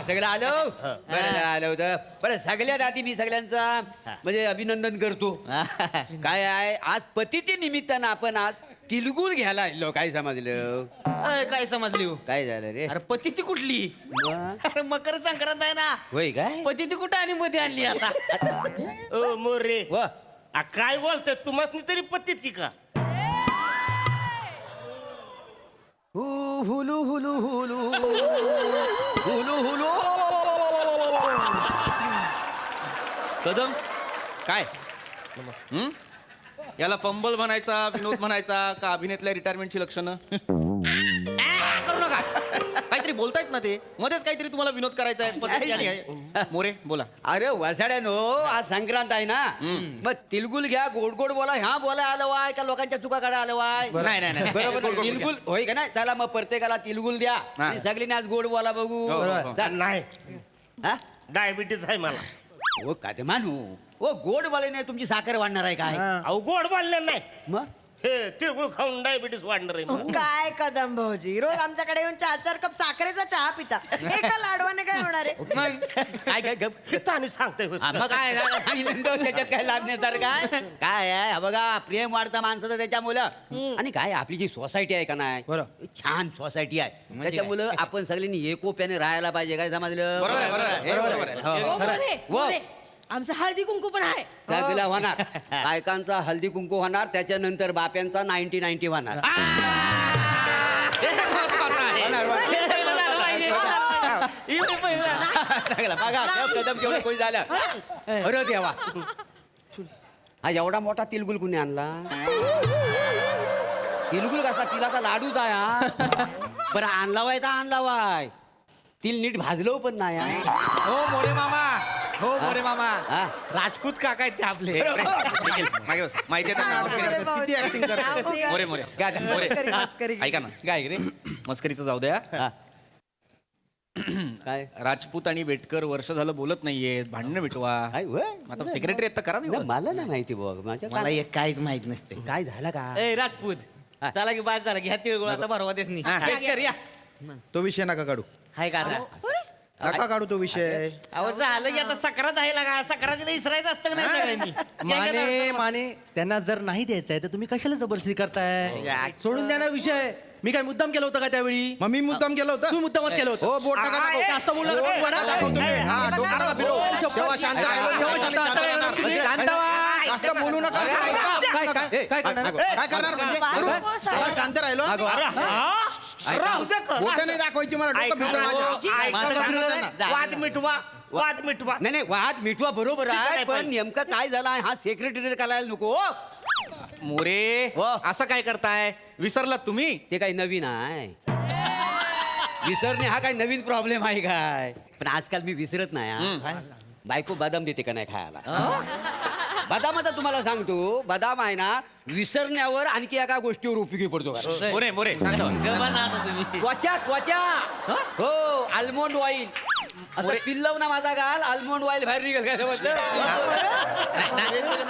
सगळं आलो बरं आलं होतं. बरं सगळ्यात आधी मी सगळ्यांचा म्हणजे अभिनंदन करतो. काय आहे आज पतीच्या निमित्तानं आपण आज तिलगुल घ्यायला आलो. काय समजलं? काय समजली हो? काय झालं रे? अरे पती ती कुठली? अरे मकर संक्रांत आहे ना. होय काय? पती ती कुठं आणि मध्ये आणली आता? ओ मोरे वा काय बोलतोय तुम्हाला तरी पत्ती का? Hulu Hulu Hulu Hulu Hulu. Kadam काय याला फंबल म्हणायचा, विनोद म्हणायचा का अभिनेतल्या रिटायरमेंटची लक्षणं? करू नका. काहीतरी बोलतायत ना ते मध्येच काहीतरी तुम्हाला विनोद करायचा आहे पद्धती आणि आहे. मोरे बोला. अरे वसाड्यानो आज संक्रांत आहे ना मग तिलगुल घ्या गोड गोड बोला ह्या बोला आलं वाय का लोकांच्या चुका काढा आलं वाय. नाही, नाही, नाही. बरोबर गोड, गोड तिलगुल होय का नाही. चला मग प्रत्येकाला तिलगुल द्या हा. आणि सगळ्यांनी आज गोड बोला बघू. हो, हो, हो. जा. नाही हा? डायबिटीस आहे मला. ओ का ते मानू ओ गोड बोलाने तुमची साखर वाढणार आहे काय? अहो गोड बोलले नाही मग हे तिळगुळ खाऊन डायबिटीस वाढणार आहे मला. काय कदम भाऊजी रोज आमच्याकडे येऊन 4-4 कप साखरेचा चहा पिता एका लाडवाने काय होणार आहे? काय काय गप किती आणि सांगताय हो. हा, मग काय झालं? सांगितलं ना, त्याच्यात काय लादण्यासारखं काय काय आहे हा बघा प्रेम वाढतं माणसाचं त्याच्यामुळं. आणि काय आपली जी सोसायटी आहे का नाही छान सोसायटी आहे त्याच्यामुळं आपण सगळ्यांनी एकोप्याने राहायला पाहिजे. काय समजलं? बरोबर आहे, बरोबर आहे. बरोबर आहे. हो, हो. हो, मोरे, व मोरे, आमचं हळदी कुंकू पण आहे. सगळं होणार बायकांचा हल्दी कुंकू होणार त्याच्यानंतर बाप्यांचा 90-90 होणार. लागला. बघा कदम केवढं खुश झालं. अरे देवा हा एवढा मोठा तिलगुल कुणी आणला? तिलगुल कसा तिलाचा लाडूच आहे हा. बरं आणला वाय तर आणला वाय तिल नीट भाजलो पण नाही हा. हो मोरे मामा. हो मोरे मामा. हा. राजपूत काका आहेत ते आपले. मागे बस. माहिती आहे अरे ना किती ऍक्टिंग करतात. भाऊजी. मोरे मोरे गाड्या. मोरे मस्करी, मस्करी. ऐका ना काय रे मस्करीचं जाऊ द्या. हा. काय राजपूत आणि बेटकर वर्ष झालं बोलत नाहीयेत. भांडणं मिटवा. काय होय? आता सेक्रेटरी आहेत तर करा नाही, ना. मला नाही माहिती बघ माझ्या मला एक काहीच माहित नसते. काय झालं का? ए राजपूत हा. चला की बाद झाला घ्या तिळगुळ आता भरवा देस नाही. हा. एक कर या. तो विषय नका काढू हाय का आता? नका काढू तो विषय. अहो झालं की आता सकरात आहे लागा सकरातीला इसरायचं असतं का नाही सगळ्यांनी? माने माने त्यांना जर नाही द्यायचंय तर तुम्ही कशाला जबरदस्ती करताय? सोडून द्या ना विषय. मी काय मुद्दाम केलं होतं का त्यावेळी? मग मी मुद्दाम केलं तू होतं. मुद्दामच केलं होतं. हो बोट नका दाखवू. जास्त बोलला तर बोट नका दाखवू तुम्ही. हा, डोकं नका फिरवू. तेव्हा शांत राहिलो. तेव्हा शांत राहणार. शांत व्हा. जास्त बोलू नका. काय करणार? काय करणार म्हणजे? करू? तेव्हा शांत राहिलो. बोट नाही दाखवायची मला डोकं फिरतं माझ्या. माझं काय फिरलं नाही? वाद मिटवा वाद मिटवा. नाही नाही वाद मिटवा बरोबर आहे नाही पण पाहिजे. नेमकं काय झालं आहे हा सेक्रेटरी करायला नको हो. मोरे वा. असं काय करताय? विसरलात तुम्ही? ते काही नवीन आहे विसरणे हा काही नवीन प्रॉब्लेम आहे काय पण आजकाल मी विसरत नाही हा. बायको बदाम देते का नाही खायला बदामाचा तुम्हाला सांगतो बदाम आहे ना विसरण्यावर आणखी एका गोष्टीवर उपयोगी पडतो का? मोरे मोरे सांगा. गप्पा ना आता तुम्ही. त्वचा त्वचा हो आल्मोंड ऑइल असं पिल्लव ना माझा गाल आल्मोंड ऑइल बाहेर निघेल काय समजलं?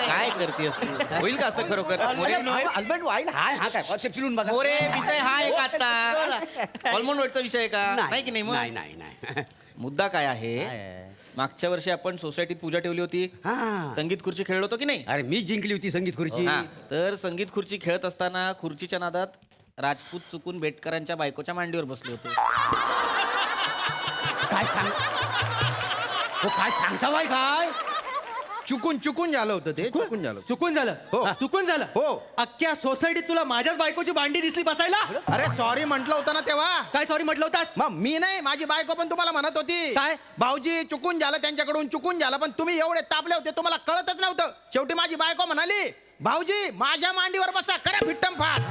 काय करतेस तू? होईल का असं खरोखर? मोरे आल्मोंड ऑइल हा काय ते पिलून बघा मोरे विषय हा एक आता ऑलमोंड वेटचा विषय आहे का? नाही की नाही मग? नाही नाही नाही मुद्दा काय आहे? मागच्या वर्षी आपण सोसायटीत पूजा ठेवली होती. हा. संगीत खुर्ची खेळलो होतो की नाही? अरे मी जिंकली होती संगीत खुर्ची हा. तर संगीत खुर्ची खेळत असताना खुर्चीच्या नादात राजपूत चुकून बेटकरांच्या बायकोच्या मांडीवर बसले होते. काय सांग हो काय सांगता बाय काय चुकून झालं होतं ते. चुकून झालं. चुकून झालं. हो. चुकून झालं. हो. अख्ख्या सोसायटीत तुला माझ्याच बायकोची भांडी दिसली बसायला. अरे सॉरी म्हटलं होतं ना तेव्हा. काय सॉरी म्हटलं होतास? मग मी नाही माझी बायको पण तुम्हाला म्हणत होती काय? भाऊजी चुकून झालं त्यांच्याकडून चुकून झालं पण तुम्ही एवढे तापले होते तुम्हाला कळतच नव्हतं. शेवटी माझी बायको म्हणाली भाऊजी माझ्या मांडीवर बसा करा फिट्टम फाट.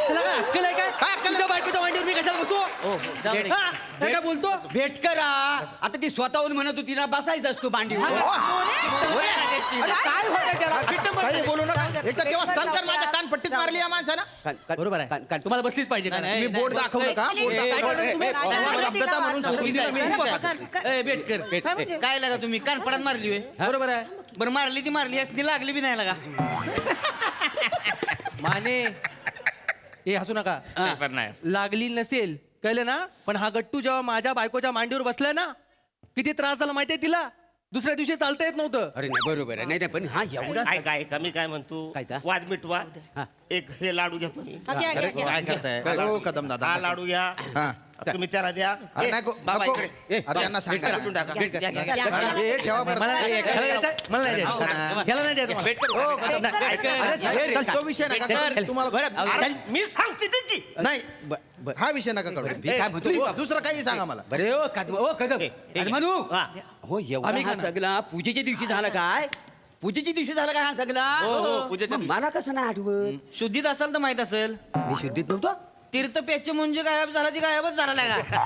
तुला काय अक्कल आहे काय? काय अक्कल? तुझ्या बायकोच्या भांडीवर मी कशाला बसू? हा? काय काय बोलतो? भेट करा आता ती स्वतःहून म्हणत होती ना बसायचं असतो मांडीवर अरे काय होतं त्याला काही बोलू नका. एक तर तेव्हा संतर माझ्या कानपट्टीत मारली या माणसानं. बरोबर आहे. तुम्हाला बसलीच पाहिजे का नाही? मी बोट दाखवलं का? बोट काय दाखवलं. करणार तुम्ही? शब्दता म्हणून सोडून दिलं मी. ए, बेटकर काय लागा तुम्ही कानपडात मारली होय? बरोबर आहे. बरं मारली ती मारली असती लागली बी नाही लागा. माने हे हसू नका. लागली नसेल कळलं ना पण हा गट्टू जेव्हा माझ्या बायकोच्या मांडीवर बसलाय ना किती त्रास झाला माहितीये तिला दुसऱ्या दिवशी चालता येत नव्हतं. अरे नाही बरोबर आहे. नाही पण हा एवढा ऐका मी काय म्हणतो काय ता? वाद मिटवा हा. एक हे लाडू घ्या तुम्ही हा, घ्या, घ्या, घ्या. काय करताय हो कदम दादा हा लाडू घ्या हा. तुम्ही त्याला द्या अरे ए, नको, बाबा नको. इकडे. अरे यांना सांगा. कुठून टाका. भेट कर. घ्या, घ्या, घ्या. अरे, हे ठेवा बरं. मला नाही द्यायचं, मला नाही द्यायचं. ह्याला नाही द्यायचं मला. हो, कदम. अरे, चल, तो विषय नका करू. तुम्हाला अरे, मी सांगते त्याची नाही बर. हा विषय नका करू मी काय म्हणतो? Please, दुसरं काही सांगा मला. बरे ओ कदम कदमानू हा. हो एवढा आम्ही हा खाणार. सगळा पूजेच्या दिवशी झाला काय? पूजेच्या दिवशी झाला काय हा सगळा? पूजेच्या मग मला कसं नाही आठवत? शुद्धीत असेल तर माहित असेल. मी शुद्धीत नव्हतो. तीर्थ प्याचे म्हणजे गायब झाला ती गायबच झाला नाही का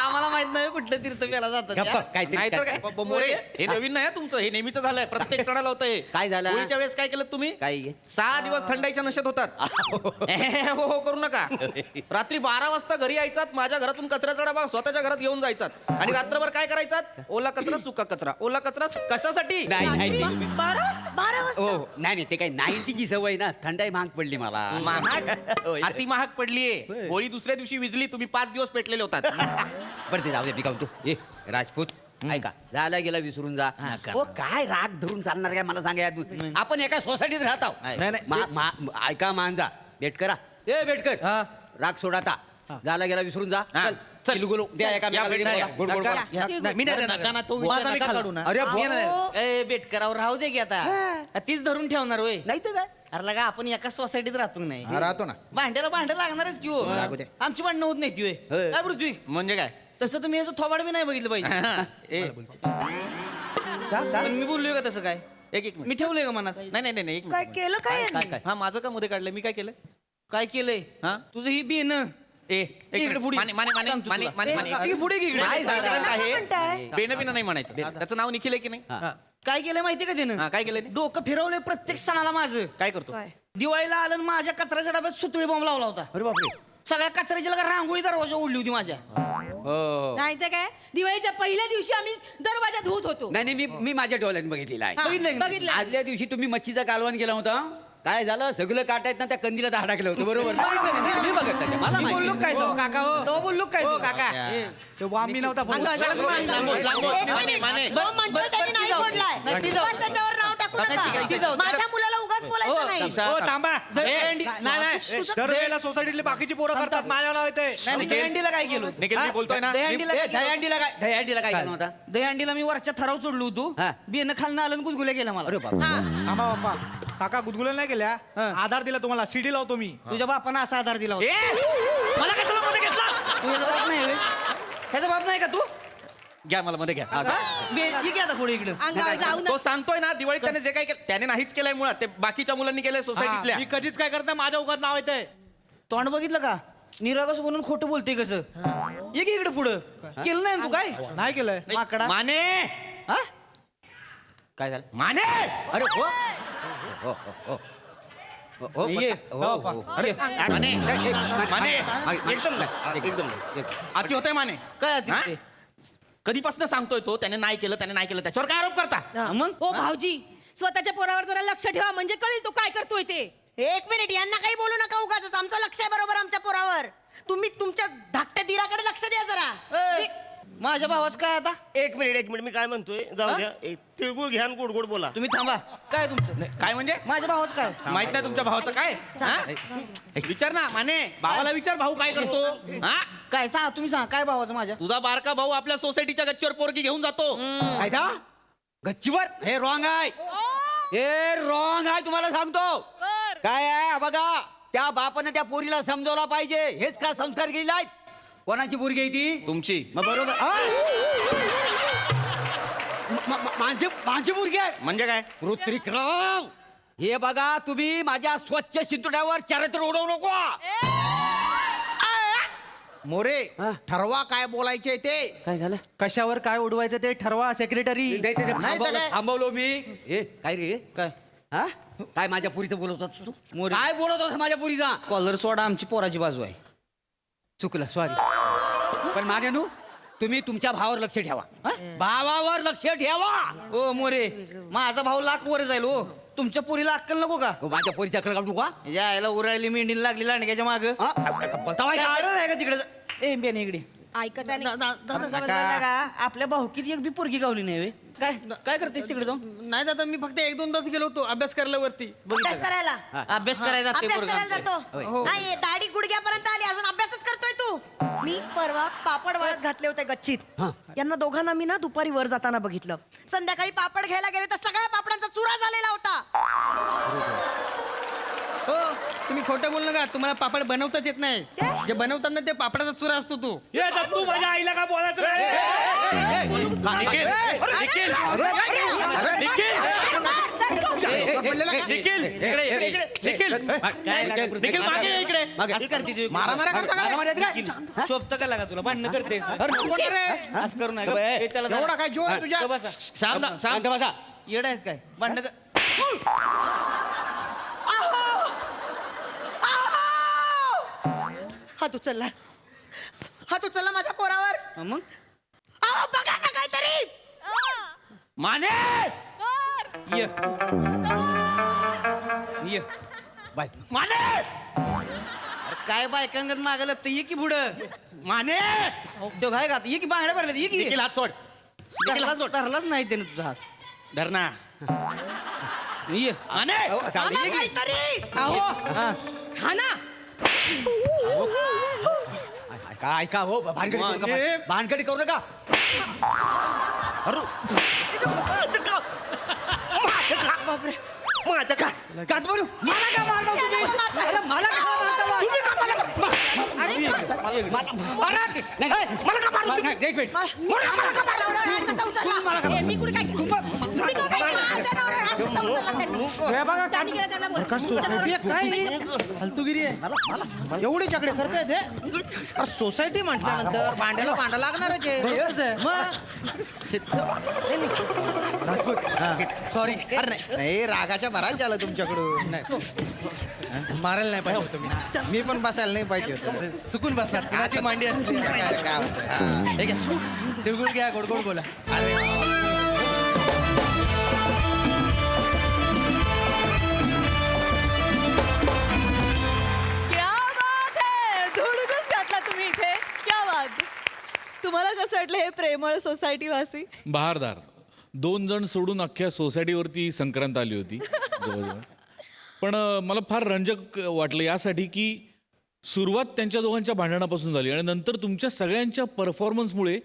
आम्हाला माहित नाही कुठलं तीर्थ प्याला गप्पा, जातात. काहीतरी नाहीतर काय काय- मोरे हे नवीन नाही हं तुमचं, हे नेहमीच झालंय. प्रत्येक सणाला होतंय. काय झालं? होळीच्या वेळेस काय केलं तुम्ही? काय 6 दिवस थंडाईच्या नशेत होतात. हो हो करू नका. रात्री 12 वाजता घरी यायचात, माझ्या घरातून कचऱ्याचा डबा स्वतःच्या घरात घेऊन जायचात आणि रात्रभर काय करायचात? ओला कचरा सुका कचरा, ओला कचरा कशासाठी? नाही ते- 12 वाजता हो नाही ते काय 90ची सवय ना, थंडाई महाग पडली मला. महाग अति महाग पडलीये. होळी दुसऱ्या दिवशी विजली, तुम्ही 5 दिवस पेटलेले होतात. बरं ते जाऊ दे, मी काय म्हणतो, ए राजपूत ऐका, झाला गेला विसरून जा. हो काय राग धरून चालणार काय मला सांगा यात. आपण एका सोसायटीत राहत आहोत. नाही, नाही. ऐका मांजा भेट करा. ए भेट कर. हा. राग सोडाता. झाला गेला विसरून जा. हा. चल चिलगुलू द्या एका या, मेकाकडे नाही, बोला. गोड गोड नका. बोला. नाही, मी नाही देणार. नका ना, तो विषय माझा मी नका खाल्ला. काढू ना. अरे मी नाही देणार. ए बेटकरावर राहू दे की आता तीच धरून ठेवणार होय. नाही तर काय अरे लगा आपण एका सोसायटीत राहतो नाही. हा, राहतो ना. भांड्याला भांडं लागणारच की हो. लागू दे. आमची भांडणं होत नाही ती होय. होय. काय पृथ्वी म्हणजे काय? तसं तुम्ही याचं थोबाड बी नाही बघितलं पाहिजे. ए, पण मी बोललोय का तसं काय? एक मिनिट. मी ठेवलंय का मनात? नाही नाही नाही एक काय मिनिट. केलं काय यांनी? हा माझं का मध्ये काढलंय? मी काय केलं? काय केलंय? हा? तुझं ही बेन इकडे पुढे. माने माने माने सांगतो माने तुला. माने माने पुढे की इकडे? काय काय आहे? म्हणताय? बेन बिन नाही म्हणायचं. त्याचं नाव निखिल आहे की नाही? हा. काय केलंय माहितीये का त्यानं? हा, काय केलं? डोकं फिरवलंय प्रत्येक सणाला माझं. काय करतो? काय? दिवाळीला आलं आणि माझ्या कचऱ्याच्या डब्यात सुतळी बॉम्ब लावला होता. अरे बापरे. सगळ्या कचऱ्याची लगा रांगोळी दरवाजा उडली होती माझ्या. हो नाही तर काय दिवाळीच्या पहिल्या दिवशी आम्ही दरवाजा धुत होतो. नाही नाही मी माझ्या डोळ्यात बघितलेला आहे. हा, बघितलंय का? बघितलंय. आदल्या दिवशी तुम्ही मच्छीचा कालवण केला होता. काय झालं सगळं काटायत ना त्या कंदीला दहा टाकलं होतं. बरोबर मी बघत नाही. मला मी बोललो काय माहिती. तो? काका हो तो बोललो काय तो? काका अंगावर लांबून, लांबून. एक मिनिट. माने. जो म्हणतोय त्यांनी नाही फोडलाय. नाही, ती जाऊ. उगाच त्याच्यावर नाव टाकू नाही, ती नका. जाऊ. माझ्या मुलाला उगाच बोलायचं नाही. हो थांबा. दहीहंडी- नाही नाही तुझं- दरवेळेला सोसायटीतली बाकीची पोरं करतात माझ्या नाव येते. नाही दहीहंडीला काय केलं? निखिल मी बोलतोय ना. दहीहंडीला काय केलं? दहीहंडीला काय केलं होता? दहीहंडीला मी वरच्या थराव चढलो होतो. हा. बियाणं खालनं आलं आणि गुदगुल्या केल्या मला. अरे बाबा. थांबा बाप्पा काका गुदगुल्या नाही केल्या हा. आधार दिला तुम्हाला सीडी लावतो मी तुझ्या बापानं असा आधार दिला होता. ए! मला कशाला मध्ये घेतला? तुझ्या बाप नाही होय? ह्याचा बाप नाही का तू? घ्या मला मध्ये घ्या. ये की आता पुढे इकडं. अंगावर जाऊ तो सांगतोय ना दिवाळीत त्याने जे काय केलं त्याने नाहीच केलंय मुळात. ते बाकीच्या मुलांनी केलंय सोसायटीतल्या. मी कधीच काय करत नाही माझ्या उगाच नाव येतंय तोंड बघितलं का? निरागस म्हणून खोटं बोलते कसं? ये की इकडे पुढं. केलं नाही ना तू काय? नाही केलंय माकडा. माने हा? काय झालं? माने अरे हो हो हो हो हो ये. हो, हो, हो. अरे माने माने एकदम एकदम अति होतंय माने. काय आहे हा? ते? कधीपासून सांगतोय तो त्याने नाही केलं त्याने नाही केलं त्याच्यावर काय आरोप करता? हा, मग हो भाऊजी स्वतःच्या पोरावर जरा लक्ष ठेवा म्हणजे कळेल तो काय करतोय ते. एक मिनिट यांना काही बोलू नका उगाच. आमचं लक्ष आहे बरोबर आमच्या पोरावर. तुम्ही तुमच्या धाकट्या दिराकडे लक्ष द्या जरा. ए, माझ्या भावाचं काय आता? एक मिनिट मी काय म्हणतोय जाऊ द्या एक तिळगुळ घ्या आणि गोड गोड बोला. तुम्ही थांबा. काय तुमचं? काय म्हणजे माझ्या भावाचं काय? माहित नाही तुमच्या भावाचं काय? हा? विचार ना माने भावाला विचार भाऊ काय करतो? हा? काय सांगा तुम्ही सांगा काय भावाचं माझ्या? तुझा बारका भाऊ आपल्या सोसायटीच्या गच्चीवर पोरगी घेऊन जातो. काय दा? गच्चीवर हे रॉंग आहे. हे रॉंग आहे तुम्हाला सांगतो. काय आहे हा बघा त्या बापानं त्या पोरीला समजवला पाहिजे. हेच का संस्कार केले आहेत? कोणाची पोरगी आहे ती? तुमची मग बरोबर माझी मुलगी आहे. म्हणजे काय? ऋत्विक्रम हे बघा तुम्ही माझ्या स्वच्छ शिंतोड्यावर चारित्र्य उडवू नको. मोरे हा. ठरवा काय बोलायचे ते. काय झालं? कशावर काय उडवायचं ते ठरवा सेक्रेटरी. नाही तर काय? थांबवलो मी. हे काय रे काय? हा काय माझ्या पुरीचं बोलत होतास तू? मोरे. काय बोलत होतास माझ्या पुरीचा? कॉलर सोडा आमची पोराची बाजू आहे. चुकलं सॉरी. पण मान्यानू तुम्ही तुमच्या भावावर लक्ष ठेवा. भावावर लक्ष ठेवा. ओ मोरे माझा भाऊ लाख वर जाईल हो. तुमच्या पुरीला अक्कल नको का? हो, माझ्या पोरीच्या अक्कल काढू का? यायला उरायली मेंढीला लागली लांडग्याच्या माग. हा? बोलता वाय काय? आहे का तिकडे? ए बेने इकडे. ऐकत आहे नाही. दादा, आपल्या भाऊकीत एक बी पोरगी गावली नाही व्हय? काय काय करतेस तिकडे जाऊन? नाही दादा मी फक्त 1-2 तास गेलो होतो अभ्यास करायला वरती. अभ्यास करायला अभ्यास करायचा ते अभ्यास पोरगं करायला आमचं. जातो नाही दाढी गुडघ्यापर्यंत आली अजून अभ्यासच करतोय तू. मी परवा पापड वाळत घातले होते गच्चीत. यांना दोघांना मी ना दुपारी वर जाताना बघितलं. संध्याकाळी पापड घ्यायला गेले तर सगळ्या पापडांचा चुरा झालेला होता. हो तुम्ही खोटं बोल नका तुम्हाला पापड बनवताच येत नाही. काय? जे बनवतात ना ते पापडाचा चुरा असतो तो. ये तू माझ्या आईला का बोलायचं मारामाऱ्या करता का? शोभतं का लागा तुला भांडणं करतेस अरे नको ना रे. असं करू नका. ए, त्याला एवढा काय जोर आहे तुझ्या? शांत बसा. येडा आहेस काय भांडणं कर. हात उचलला हात उचलला माझ्या पोरावर. हा, मग अहो, बघा ना काहीतरी. माने ये ये बाय माने अरे काय बायकांगत मागं तर ये की पुढं. माने तो काय का ये की बांगड्या भरल्या ये की निखिल हात सोड. धरलाच नाही त्याने तुझा हात. धरणा ये माने आम्हा काहीतरी. अहो हा. हा ना. ऐका हो भानगडी करू नका. भानगडी करू नका. बापरे. माझं का कात बनू. मला का मारता तुम्ही? अरे मला का मारता बा? तुम्ही का मला नाही, मला का मारता तुम्ही? एक मिनिट. मला का मारला? हात कसा उचलला? ए, मी कुठे काय केलं? तुम्ही काय केलं? माझ्या नवऱ्यावर हात कसा उचलला त्यांनी? त्यांनी केलं त्यांना बोला. फालतूगिरी आहे. एवढी चकडे करताय ते? अरे सोसायटी म्हटल्यानंतर भांड्याला भांडा लागणारच बरोबरच आहे. आहे. मग सॉरी. अरे नाही रागाच्या भरात झालं तुमच्याकडून. नाही. मारायला नाही पाहिजे तुम्ही. मी पण बसायला नाही पाहिजे होतं. चुकून बसणार. कुणाची मांडी असली. काय होतं? हा. ठीक आहे. तिळगुळ घ्या गोड गोड बोला. क्या बात है. धुडगूस घातला तुम्ही इथे. क्या बात. तुम्हाला कसं वाटलं हे प्रेमळ सोसायटी वासी? बहारदार 2 जण सोडून अख्ख्या सोसायटीवरती संक्रांत आली होती जवळजवळ. पण मला फार रंजक वाटलं यासाठी की सुरुवात त्यांच्या दोघांच्या भांडणापासून झाली आणि नंतर तुमच्या सगळ्यांच्या परफॉर्मन्समुळे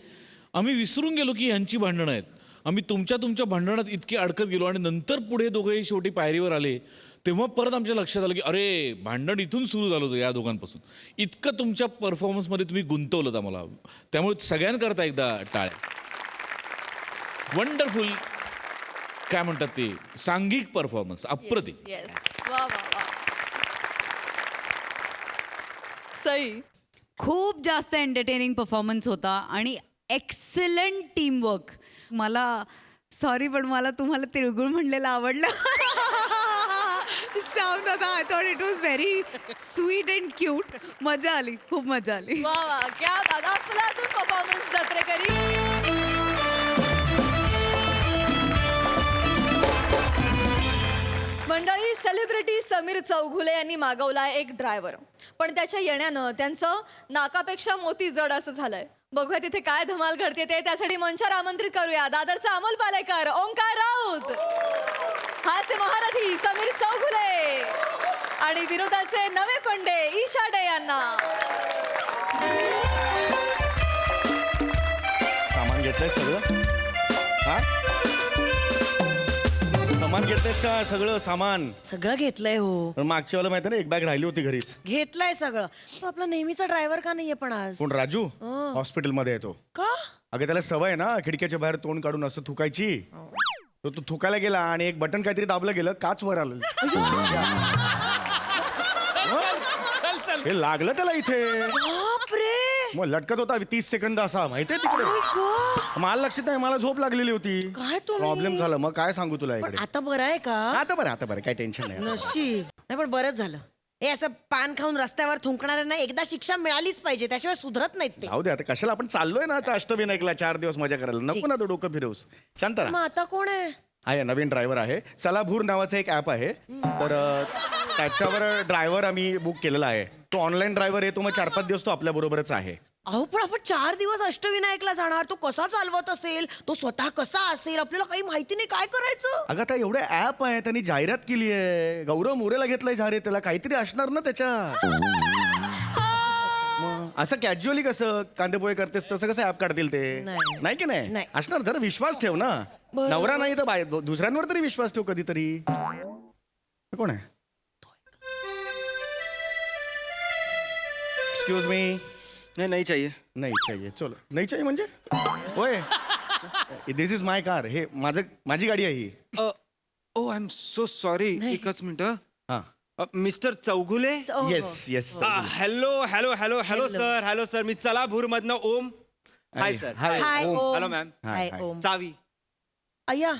आम्ही विसरून गेलो की यांची भांडणं आहेत. आम्ही तुमच्या भांडणात इतके अडकत गेलो आणि नंतर पुढे दोघेही शेवटी पायरीवर आले तेव्हा परत आमच्या लक्षात आलं की अरे भांडण इथून सुरू झालं होतं या दोघांपासून. इतकं तुमच्या परफॉर्मन्समध्ये तुम्ही गुंतवलं आम्हाला. त्यामुळे सगळ्यांकरता एकदा टाळ्या. वंडरफुल काय म्हणतात ते सांघिक परफॉर्मन्स अप्रतिम. येस. वा वा वा. सई. खूप जास्त एंटरटेनिंग परफॉर्मन्स होता आणि एक्सलंट टीमवर्क. मला सॉरी पण मला तुम्हाला तिळगुळ म्हणलेलं आवडलं. श्याम दादा I thought it was very sweet and cute. मजा आली खूप मजा आली. वा वा. क्या बात. अफलातून परफॉर्मन्स जत्रेकरी. मंडळी सेलिब्रिटी समीर चौघुले यांनी मागवलाय एक ड्रायव्हर. पण त्याच्या येण्यानं त्यांचं नाकापेक्षा मोती जड असं झालंय. बघूया तिथे काय धमाल घडते ते. त्यासाठी मंचावर आमंत्रित करूया दादरचा अमोल पालेकर, ओंकार राऊत, हास्य महारथी समीर चौघुले आणि विनोदाचे नवे फंडे ईशा डे यांना. सामान घेतलंय सगळं हा सामान घेतलंयस का सगळं सामान? सगळं घेतलंय हो. पण मागच्या वेळेला माहिती ना एक बॅग राहिली होती घरीच. घेतलंय सगळं. तो आपला नेहमीचा ड्रायव्हर का नाहीये पण आज? कोण राजू हॉस्पिटलमध्ये येतो. का? अगं त्याला सवय आहे ना खिडक्याच्या बाहेर तोंड काढून असं थुकायची. तो थुकायला गेला आणि एक बटन काहीतरी दाबलं गेलं काच वर आलं. हे लागलं त्याला इथे. बापरे. मग लटकत होता 30 सेकंद असा माहितीये तिकडे. मला लक्षात नाही मला झोप लागलेली होती. काय तुम्ही? प्रॉब्लेम झाला मग काय सांगू तुला पण इकडे. आता बरं आहे का? आता बरं काही टेन्शन नाही. नशीब. नाही पण बरंच झालं. हे असं पान खाऊन रस्त्यावर थुंकणाऱ्यांना एकदा शिक्षा मिळालीच पाहिजे त्याशिवाय सुधरत नाहीत ते. जाऊ दे आता कशाला आपण चाललोय ना आता अष्टविनायकला 4 दिवस मजा करायला. नको ना तो डोकं फिरवूस. शांत मग राहा. आता कोण आहे? आहे नवीन ड्रायव्हर आहे. चलाभूर नावाचं एक ॲप आहे. तर त्याच्यावर ड्रायव्हर आम्ही बुक केलेला आहे. तो ऑनलाईन ड्रायव्हर आहे. तो मग 4-5 दिवस तो आपल्या बरोबरच आहे. अहो पण आपण 4 दिवस अष्टविनायकला जाणार, तो कसा चालवत असेल, तो स्वतः कसा असेल, आपल्याला काही माहिती नाही, काय करायचं? अगं आता एवढे ऍप आहे त्यांनी जाहिरात केली आहे, गौरव मोरेला घेतलंय जाहिरात, त्याला काहीतरी असणार ना त्याच्यात. मग असं कॅज्युअली कसं कांदेपोहे करतेस तसं कसं ऍप काढतील ते? नाही. नाही की नाही नाही. असणार. जरा विश्वास ठेव ना. बरं. नवरा नाही तर दुसऱ्यांवर तरी विश्वास ठेव कधीतरी. हे कोण आहे? Excuse me. नाही चाहिए. नाही चाहिए. चलो नाही चाहिए म्हणजे होय. This is my car. हे माझी गाडी आहे ही. Oh I am so sorry. एकच मिनिट. हा mister Chougule. Yes yes. Hello hello hello hello sir. Hello sir. मी चलाभूर मधनं Om. Hi sir. Hi hi Om. Om. Hello ma'am. Hi Om. चावी. अय्या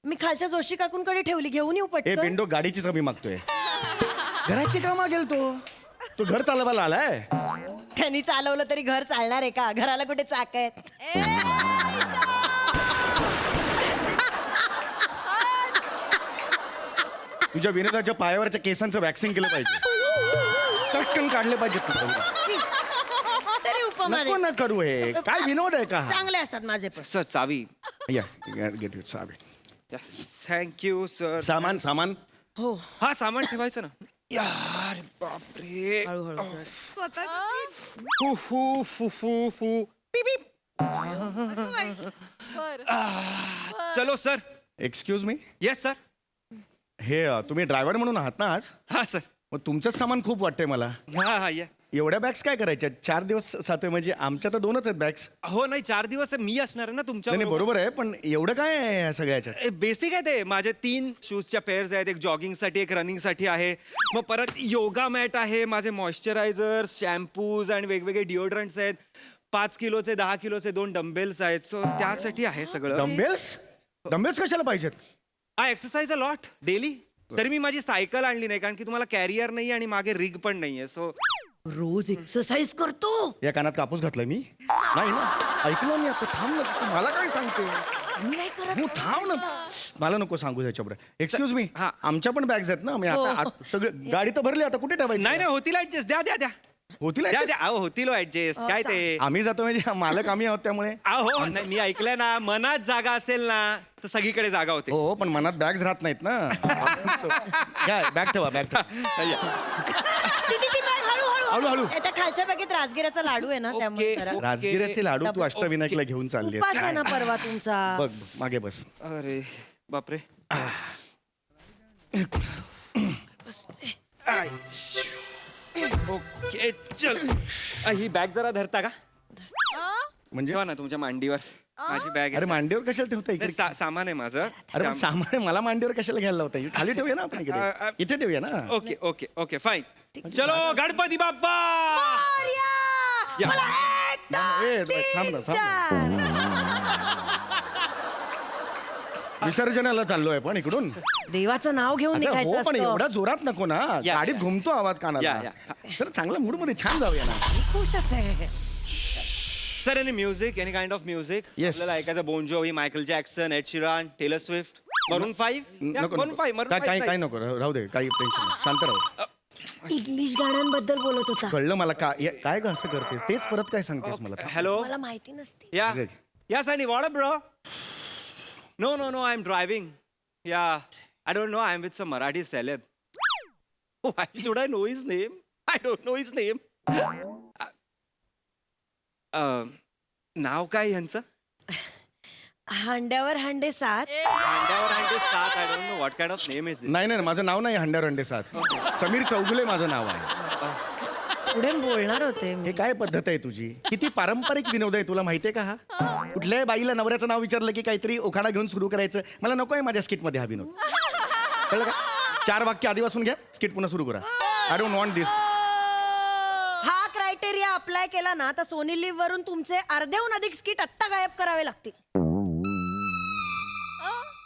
मी खालच्या जोशी काकूंकडे ठेवली, घेऊन येऊ ए पटकन. बिंडो गाडीची चाबी मागतोय. घराची का मागेल तो घर चालवायला आलाय. त्यांनी चालवलं तरी घर चालणार आहे का? घराला कुठे चाक आहेत? तुझ्या विनोदाच्या पायावरच्या केसांचं वॅक्सिंग केलं पाहिजे. सटकन काढले पाहिजेत. तरी उपमा नको ना करू हे. काय विनोद आहे का हा? चांगले असतात माझे पण. सर चावी. या गेट इट चाबी. Thank you sir. सामान हो हा सामान ठेवायचं ना. यार बापरे. हळूहळू सर. हु हु हु हु हु. पीप, पीप. चलो sir. Excuse me. Yes sir. हे तुम्ही ड्रायव्हर म्हणून आहात ना आज? हा सर. मग तुमचंच सामान खूप वाटतंय मला. हा हा या. एवढ्या बॅग्स काय करायच्या? 4 दिवस सातवे म्हणजे आमच्या तर 2च आहेत बॅग्स. हो नाही 4 दिवस मी असणार आहे ना तुमच्या. नाही बरोबर आहे पण एवढं काय आहे या सगळ्याच्यात? बेसिक आहे ते. माझे 3 शूजच्या पेअर्स आहेत. एक जॉगिंगसाठी एक रनिंगसाठी आहे. मग परत योगा मॅट आहे. माझे मॉइश्चरायझर शॅम्पूज आणि वेगवेगळे डिओड्रंट्स आहेत. 5 किलोचे 10 किलोचे 2 डंबेल्स आहेत. सो त्यासाठी आहे सगळं. डंबेल्स कशाला पाहिजेत? I exercise a lot daily. तरी मी माझी सायकल आणली नाही कारण की तुम्हाला कॅरियर नाही आणि मागे रिग पण नाहीये. सो रोज एक्सरसाइज करतो. या कानात कापूस घातलाय मी? नाही ना ऐकलं मी आता. थांब ना तू मला काय सांगते? मी नाही करत. हो थांब ना. मला नको सांगू त्याच्याबरोबर. Excuse me. हा. आमच्या पण बॅग्स आहेत ना. मी आता सगळं गाडी तर भरली आता कुठे ठेवायची? नाही होतील ऍडजस्ट. द्या द्या द्या होतील द्या adjust? द्या. अहो होतील ऍडजस्ट. काय ते. आम्ही जातो म्हणजे मालक आम्ही आहोत त्यामुळे. अहो नाही मी ऐकलंय ना मनात जागा असेल ना तर सगळीकडे जागा होते. हो पण मनात बॅग्स राहत नाहीत ना. घ्या बॅग ठेवा बॅग ठेवा. ती बॅग हळू, हळू. त्या खालच्या बॅगेत राजगिराचा लाडू आहे ना, त्यामुळे जरा. राजगिराचे लाडू तू अष्टविनायकला घेऊन चालली उपास आहे ना परवा तुमचा. बघ मागे बस. अरे बापरे. ओके चल. ही बॅग जरा धरता का? म्हणजे ठेवा ना तुमच्या मांडीवर. माझी बॅग अरे मांडीवर कशाला ठेवता इकडे? सामान आहे माझं. अरे पण सामान आहे, मला मांडीवर कशाला घ्यायला लावता? खाली ठेवूया ना आपण इकडे. इथे ठेवूया ना. Okay okay okay fine. चलो गणपती बाप्पा. या. मला एक, दोन, थांब ना तीन, थांब ना. विसर्जनाला चाललोय पण इकडून. देवाचं नाव घेऊन अगं, निघायचं हो पण असतं. एवढा जोरात नको ना. या, गाडीत या. घुमतो आवाज कानाला. या. जर चांगल्या मूड मध्ये छान जाऊया ना. खुशच आहे. Sir any music any kind of music Yes. आपल्याला ऐकायचं. Bone जोवी, Michael Jackson, add Sheeran, teller Swift, मरून 5. नको मरून 5 नको. काय नको राहू दे. काही टेन्शन नाही. शांत राहू. इंग्लिश गाण्यांबद्दल बोलत होता. कळलं मला. काय ग असं करतेस? तेच परत काय सांगतेस मला? हॅलो मला माहिती नसते. Yeah Good. Yeah Sunny what up bro. No no no I am driving. Yeah I don't know I am with some Marathi celeb. Why should I know his name? I don't know his name. नाव काय ह्यांचं? हांड्यावर हांडे 7. अंड्यावर अंडे 7. I don't know what kind of name is. नाही नाही माझं नाव नाही हंड्यावर अंडे 7. समीर चौगुले माझं नाव आहे. पुढे बोलणार होते मी. हे काय पद्धत आहे तुझी? किती पारंपरिक विनोद आहे. तुला माहितीये का हा? कुठल्याही बाईला नवऱ्याचं नाव विचारलं की काहीतरी उखाणा घेऊन सुरू करायचं. मला नको आहे माझ्या स्किट मध्ये हा विनोद. कळलं का? 4 वाक्य आधीपासून घ्या. स्किट पुन्हा सुरू करा. आय डोंट वॉन्ट दिस. हा क्रायटेरिया अप्लाय केला ना तर सोनी लिव्ह वरून तुमचे अर्ध्याहून अधिक स्किट आत्ता गायब करावे लागतील.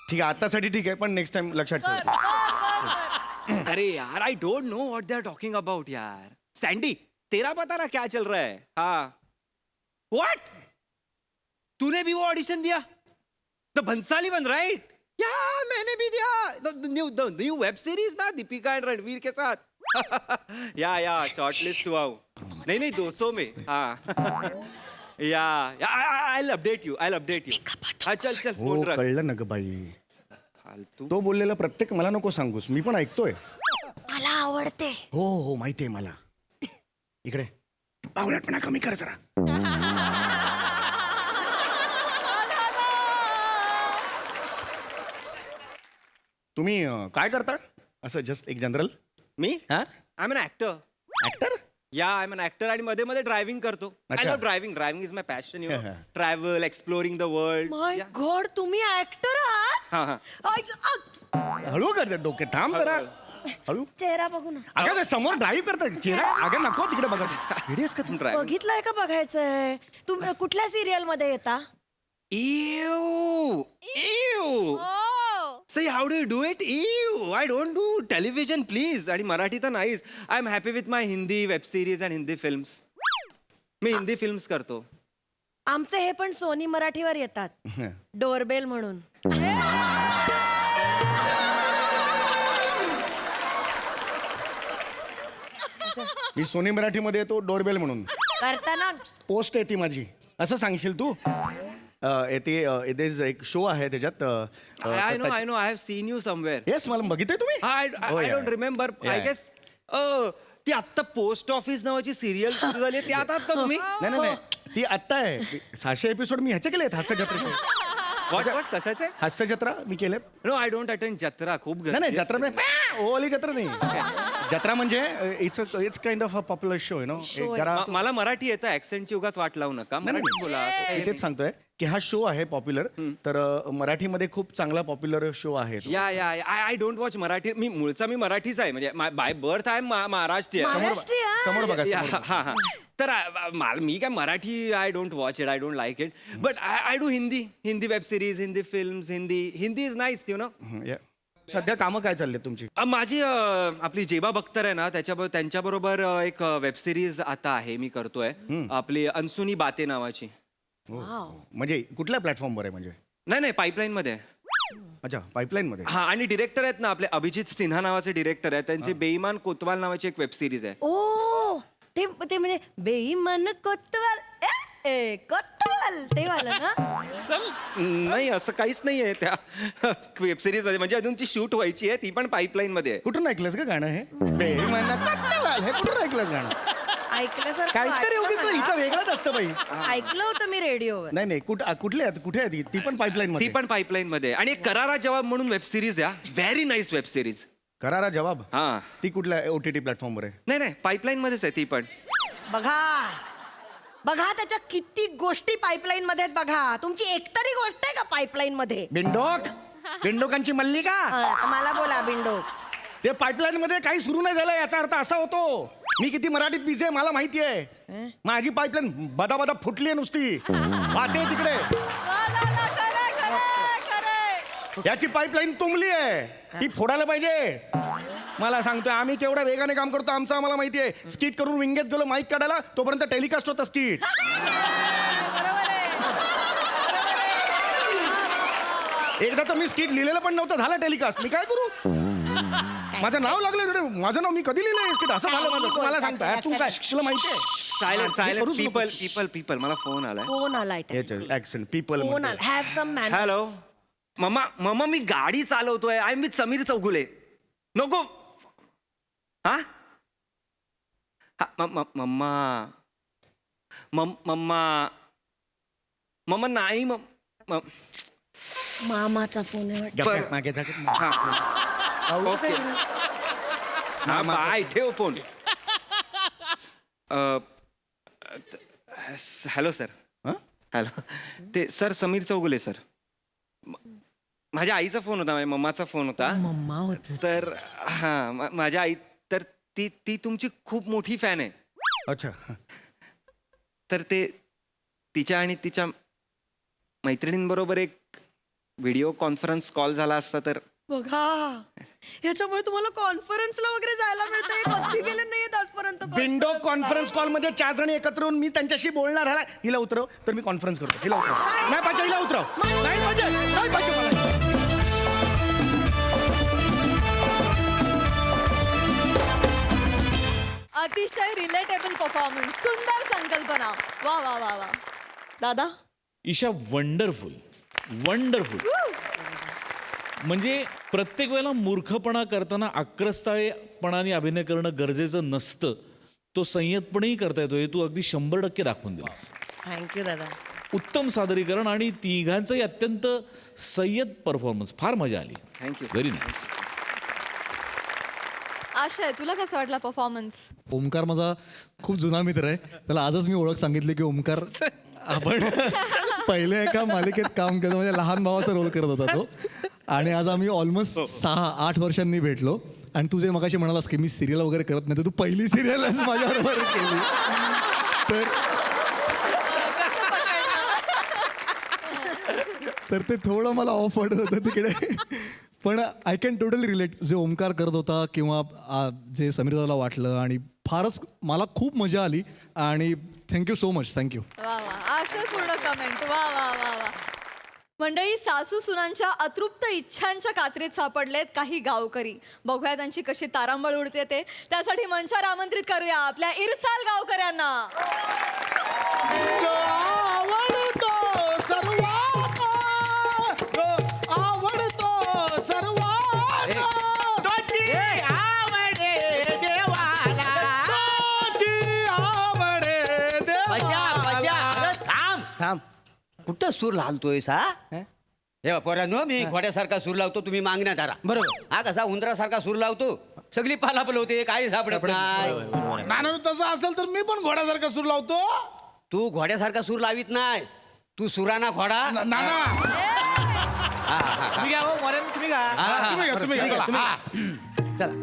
ठीक आहे आतासाठी ठीक आहे पण नेक्स्ट टाइम लक्षात ठेव. अरे यार I don't know what they are talking about यार. सैंडी तेरा पता ना क्या चल रहा है. हाँ व्हाट तूने भी वो ऑडिशन दिया द भंसाली वन राइट. या मैंने भी दिया. न्यू वेब सीरीज ना दीपिका एंड रणवीर के साथ. या शॉर्टलिस्ट हुआ हूँ. नहीं नहीं 200 में हाँ या आई अपडेट यू हाँ चल चल हो फोन रख कळलं ना ग बाई फालतू तो बोललेला प्रत्येक मला नको सांगूस मी पण ऐकतोय मला आवडते. हो हो माहितीये मला इकडे बावळटपणा कमी कर जरा. तुम्ही काय करता असं जस्ट एक जनरल मी हा I am an actor actor या आय एम एन ऍक्टर आणि मध्ये मध्ये ड्रायव्हिंग करतो आय अच्छा. Love driving is my passion you travel exploring the world my god तुम्ही ऍक्टर आहात. हा हा हळू कर डोके थांब जरा हळू चेहरा बघू ना. अगं ते समोर ड्राईव्ह करतात चेहरा अगं नको तिकडे बघा व्हिडिओज का तू ड्रायव्हिंग बघितलंय का बघायचंय. तुम्ही कुठल्या सिरियल मध्ये येता. Ew! Ew! Say, how do you do it? Ew! I don't do television, please. आणि मराठी तर नाहीच. I am happy with my Hindi web series and Hindi films. Me Hindi films करतो. आमचे हे पण सोनी मराठीवर येतात डोरबेल म्हणून. मी सोनी मराठीमध्ये येतो डोरबेल म्हणून करताना पोस्ट आहे ती माझी असं सांगशील तू ते एक शो आहे त्याच्यात I know I have seen you somewhere. Yes मला बघितलंय तुम्ही I Oh, yeah. Don't remember I Yeah. Guess ती आत्ता पोस्ट ऑफिस नावाची सिरियल सुरू झाली आहे. ती आता का तुम्ही नाही नाही नाही ती आत्ता आहे 600 एपिसोड मी ह्याचे केलेत हास्य जत्रेचे वॉट कशाचे हास्य जत्रा मी केलेत नो आय डोंट अटेंड जत्रा खूप नाही नाही गर्दी जत्रा नाही ओवाली जत्रा नाही जत्रा म्हणजे it's kind of a popular show you know जरा मला मराठी येतं ऍक्सेंटची उगाच वाट लावू नका नाही, मराठी नाही. बोला मी तेच सांगतोय की हा शो आहे पॉप्युलर तर मराठीमध्ये खूप चांगला पॉप्युलर शो आहे तो. या आय डोंट वॉच मराठी मी मराठीच आहे म्हणजे बाय बर्थ आहे महाराष्ट्रीय महाराष्ट्रीयन. समोर बघा या, समोर बघा. हा तर मी काय Marathi I don't watch it I don't like it but I do Hindi web series Hindi films Hindi is nice you know. या. सध्या कामं काय चालले तुमची माझी आपली जेबा बख्तर आहे ना त्यांच्याबरोबर एक वेब सिरीज आता आहे मी करतोय आपली अनसुनी बाते नावाची. म्हणजे कुठल्या प्लॅटफॉर्मवर आहे म्हणजे नाही पाईपलाईन मध्ये अच्छा पाईपलाईन मध्ये हा आणि डिरेक्टर आहेत ना आपले अभिजित सिन्हा नावाचे डिरेक्टर आहेत त्यांची बेईमान कोतवाल नावाची एक वेब सिरीज आहे. ओ ते ते म्हणजे बेईमान कोतवाल कोतवाल ते वाला ना. नाही असं काहीच नाहीये त्या वेब सिरीज मध्ये म्हणजे अजून ती शूट व्हायची आहे ती पण पाईपलाईन मध्ये आहे. कुठून ऐकलंस का गाणं हे बेईमाना कट्टवाल, हे कुठून ऐकलंस गाणं ऐकल्यासारखं काहीतरी उगीच वाटलं हिचं मला. वेगळंच असतं बाई. ऐकलं होतं मी रेडिओवर. नाही नाही कुठले आहेत कुठे आहे ती पण पाईपलाईन ती मध्ये पण पाईपलाईन मध्ये आहे. आणि एक करारा जवाब म्हणून वेब सिरीज आहे व्हेरी नाईस वेब सिरीज. करारा जवाब हा ती कुठल्या OTT प्लॅटफॉर्मवर आहे नाही पाईपलाईन मध्येच आहे ती पण. बघा त्याच्या किती गोष्टी पाईपलाईन मध्ये आहेत बघा. तुमची एकतरी गोष्ट आहे का पाईपलाईन मध्ये. बिंडोकांची मल्लिका आता मला बोला बिंडो. ते पाईपलाईन मध्ये काही सुरू नाही झालं याचा अर्थ असा होतो मी किती मराठीत बिझी आहे मला माहिती आहे. माझी पाईपलाईन बदा फुटली आहे नुसती पाहते तिकडे याची पाईपलाईन तुंबली आहे ती फोडायला पाहिजे. मला सांगतोय आम्ही केवढ्या वेगाने काम करतो आमचं आम्हाला माहिती आहे. स्किट करून विंगेत गेलो माईक काढायला तोपर्यंत टेलिकास्ट होतं स्किट. एकदा तर मी स्किट लिहिलेलं पण नव्हतं झालं टेलिकास्ट मी काय करू. माझं नाव लागलं माझं नाव मी कधी लिहिलंय स्किट असं झालं माझं. तू मला सांगता तू काय तुला माहिती आहे सायलेन्स पीपल मला फोन आलाय. फोन आलाय ऍक्सेंट पीपल फोन आला. Have some man. हॅलो मम्मा मी गाडी चालवतोय I am with Sameer Chougule. नको हा मम्मा नाही मामाचा फोन आहे वाटतं. मागे जा ओके हा बाय ठेव फोन. हॅलो सर हॅलो ते सर समीर चौगुले सर. माझ्या आईचा फोन होता माझ्या मम्माचा फोन होता. मम्मा होत. तर हा माझ्या आई तर ती तुमची खूप मोठी फॅन आहे. अच्छा तर ते तिच्या आणि तिच्या मैत्रिणींबरोबर एक व्हिडिओ कॉन्फरन्स कॉल झाला असता तर. बघा ह्याच्यामुळे तुम्हाला कॉन्फरन्सला वगैरे जायला मिळतंय. कधी गेले नाहीत आजपर्यंत. विंडो कॉन्फरन्स कॉल मध्ये 4 जण एकत्र येऊन मी त्यांच्याशी बोलणार आहे. हिला उतरव तर मी कॉन्फरन्स करतो. हिला उतरव नाही पाहिजे हिला उतरव नाही पाहिजे मला. अतिशय रिलेटेबल परफॉर्मन्स, सुंदर संकल्पना. वा वा वा वा. दादा ईशा वंडरफुल वंडरफुल. म्हणजे प्रत्येक वेळेला मूर्खपणा करताना आक्रस्ताळेपणाने अभिनय करणं गरजेचं नसतं. तो संयतपणेही करता येतो हे तू अगदी 100% दाखवून दिलास. थँक्यू दादा. उत्तम सादरीकरण आणि तिघांचंही अत्यंत संयत परफॉर्मन्स. फार मजा आली. थँक्यू. Very nice. आशय तुला कसा वाटला परफॉर्मन्स? ओमकार माझा खूप जुना मित्र आहे. त्याला आजच मी ओळख सांगितली की ओमकार आपण पहिले एका मालिकेत काम केलं, म्हणजे लहान भावाचा रोल करत होता तो. आणि आज आम्ही ऑलमोस्ट 6-8 वर्षांनी भेटलो. आणि तू जे मगाशी म्हणालास की मी सिरियल वगैरे करत नाही, तर तू पहिली सिरियलच माझ्याबरोबर केली. तर ते थोडं मला ऑफ वाटत होतं तिकडे. पण आय कॅन टोटली रिलेट जे ओमकार करत होता किंवा जे समीर दादाला वाटलं. आणि फारच मला खूप मजा आली. आणि थँक्यू सो मच. थँक्यू. वा वा. आशयपूर्ण कमेंट. वा वा वा वा. मंडळी, सासू सुनांच्या अतृप्त इच्छांच्या कात्रीत सापडलेत काही गावकरी. बघूया त्यांची कशी तारांबळ उडते ते. त्यासाठी मंचावर आमंत्रित करूया आपल्या इरसाल गावकऱ्यांना. आवडतो सर्वांना, आवडतो सर्वांना, तोची आवडे देवाला, तोची आवडे देवाला. थांब. कुठं सूर लावतोयस हा? हे पोरांनो, मी घोड्यासारखा सूर लावतो, तुम्ही मागण्या धरा. बरोबर. हा कसा उंदरासारखा सूर लावतो, सगळी पालापल होते, काही सापडत नाही. नाना तसं असेल तर मी पण घोड्यासारखा सूर लावतो. तू घोड्यासारखा सूर लावित नाहीस, तू सुराना घोडा. नाना तुम्ही घ्या हो, मोरेन, तुम्ही घ्या. तुम्ही घ्या, चला. चला.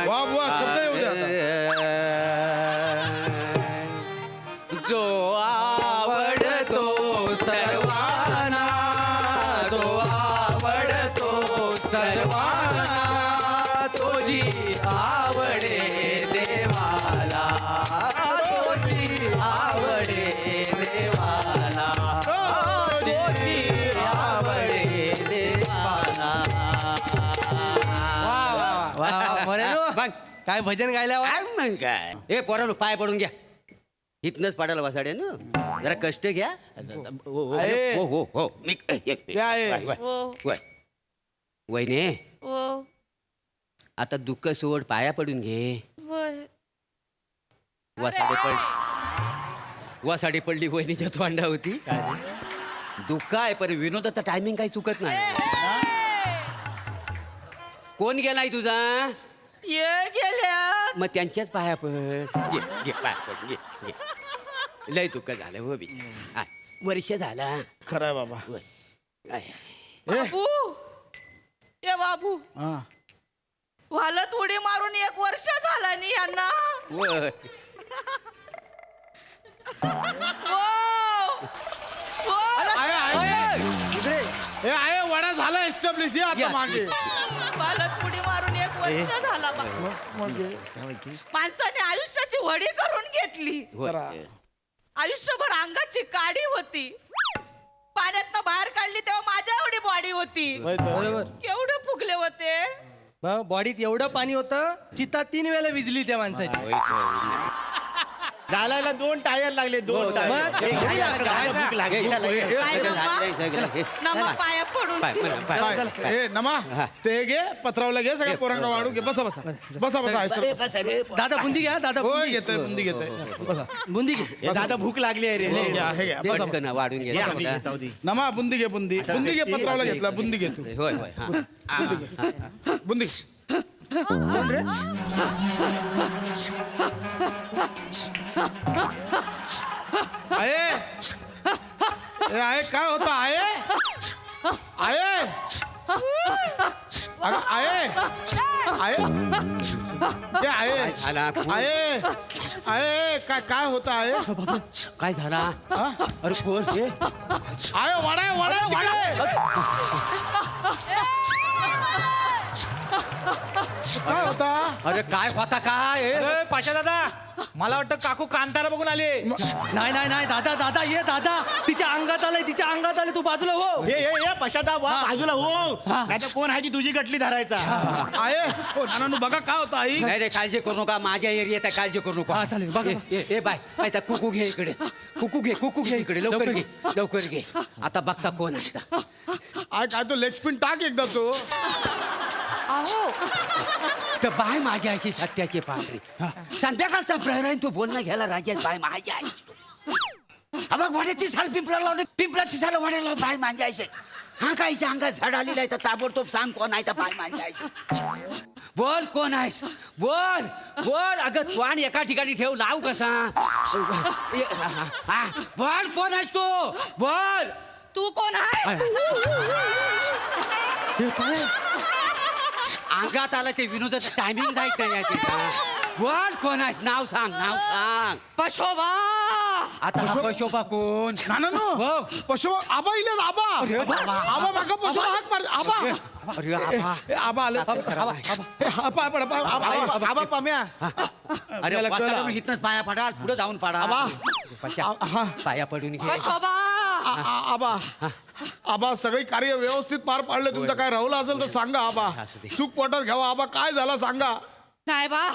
वा वा, शब्द येऊ द्या आता. जो आवडतो सर्वांना, जो आवडतो सर्वांना, तोजी आवडे देवाला, तोजी आवडे देवाला, तोजी आवडे देवाला. मग काय भजन गायला मग काय. ए पोरांनो, पाय पडून घ्या. इथनच पाडायला बसाडे ना, जरा कष्ट घ्या. हो हो हो. मी वहिने, आता दुःख सोड, पाया पडून घे. वासाडी पडली वहिनीच्या तोंडा होती. दुःख आहे पण विनोदाचा टायमिंग काही चुकत नाही. कोण गेलाय तुझा? ये गेल्या. मग त्यांच्याच पाया पड. घे घे पाया पड. घे घे. लय दुःख झालं हो बी. वर्ष झाला. खरंय बाबा. बाबू, ये बाबू, वालत उडी मारून 1 वर्ष झाला नी यांना. हे आहे वडा झाला एस्टॅब्लिश आता मागे. वालत उडी मारून 1 वर्ष झाला. माणसाने आयुष्याची वडी करून घेतली. आयुष्यभर अंगाची काडी होती. पाण्यातनं बाहेर काढली तेव्हा माझ्या एवढी बॉडी होती. बरोबर. केवढे फुगले होते. बॉडीत एवढं पाणी होतं, चिता 3 वेळेला विजली त्या माणसाची. घालायला 2 टायर लागले. 2 टायर. नमा पाया पडून. हे नमा ते घे, पत्रावला घे, सगळ्या पोरांना वाढू घे. बसा बसा बसा बसा. दादा बुंदी घ्या. दादा हो बुंदी. घेतोय, बुंदी घेतोय. बसा. बुंदी घे. दादा भूक लागली आहे रे. हे घ्या, बसा, बसा. वाढून घे. नमा बुंदी घे, बुंदी. बुंदी घे, पत्रावला घेतला. बुंदी घे तू. होय होय. बुंदी आहे. आहे काय होतं आहे. आहे आहे आहे आहे आहे काय काय होतं आहे. काय झाला? अरे कोण हे? आहे वडा वडा काय होता. अरे काय होता काय? पाशा दादा, मला वाटतं काकू कांतारा बघून आले. नाही नाही नाही दादा दादा ये दादा तिच्या अंगात आलंय तू बाजूला हो. हे पश्चाताप वा बाजूला हो नाही तर कोण आहे ती तुझी गटली धरायचा. आहे हो नानानू बघा काय होतं आई. नाही रे काळजी करू नका माझ्या एरियात आहे, काळजी करू नका. हा, चालेल, बघा, ए बाय आता कुकू घे इकडे, कुकू घे इकडे, लवकर घे. आता बघता कोण असता. आय काय तो लेग स्पिन टाक एकदा तो. तर बाय माझ्या आईची सत्याची पांढरी संध्याकाळचा प्रहरान तू बोलणं घ्यायला राजात बाय माझ्या आई. अबा वाड्याची साल पिंपळाची साल वाड्याला बाय माझ्या आईचे. हा काहीच्या अंगात झाड आलेला आहे तर ताबडतोब सांग कोण आहे तर बाय माझ्या आईचे. बोल कोण आहेस, बोल. अगं तू एका ठिकाणी ठेव लाव कसा. बोल कोण आहेस तू, बोल. तू कोण आहे? अंगात आला ते विनोदाचं टायमिंग जायचं नाही याची. बोल कोण आहेस, नाव सांग. पशोबा. आता हा पशोबा कोण? नानानू हो. पशुबा आबा इले आबा. आबा मागा पशुबा हाक मार. आबा अरे आबा. ए, आबा आले. आबा पाम्या. अरे याला कळलं. वाजता इथनच पाया पडाल, पुढे जाऊन पडा. आबा. हा. पाया पडून घे. पशोबा. आबा आबा सगळी कार्य व्यवस्थित पार पाडले. तुमचं काय राहुलं असेल तर सांगा आबा. असू दे. चूक पोटात घ्यावा आबा. काय झालं सांगा. नाही बा